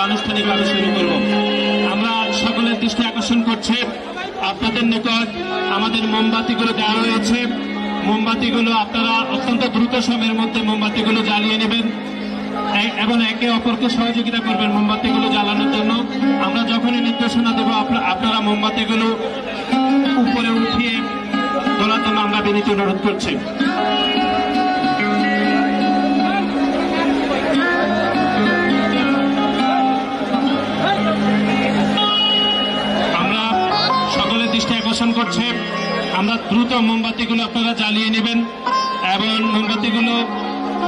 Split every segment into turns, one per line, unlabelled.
আনুষ্ঠানিকভাবে শুরু করব। আমরা সকলের দৃষ্টি আকর্ষণ করছি আপনাদের নিকট আমাদের মোমবাতিগুলো দেওয়া হয়েছে। মোমবাতিগুলো আপনারা অত্যন্ত দ্রুত সময়ের মধ্যে মোমবাতিগুলো জ্বালিয়ে নেবেন এবং একে অপরকে সহযোগিতা করবেন মোমবাতিগুলো জ্বালানোর জন্য। আমরা যখনই নির্দেশনা দেব আপনারা মোমবাতিগুলো উপরে উঠিয়ে তোলার জন্য আমরা বিনীত অনুরোধ করছি। আমরা সকলের দৃষ্টি আকর্ষণ করছি আমরা দ্রুত মোমবাতিগুলো আপনারা জ্বালিয়ে নেবেন এবং মোমবাতিগুলো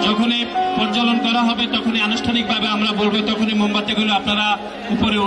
যখনই প্রজ্বলন করা হবে তখনই আনুষ্ঠানিকভাবে আমরা বলবো তখনই মোমবাতিগুলো আপনারা উপরে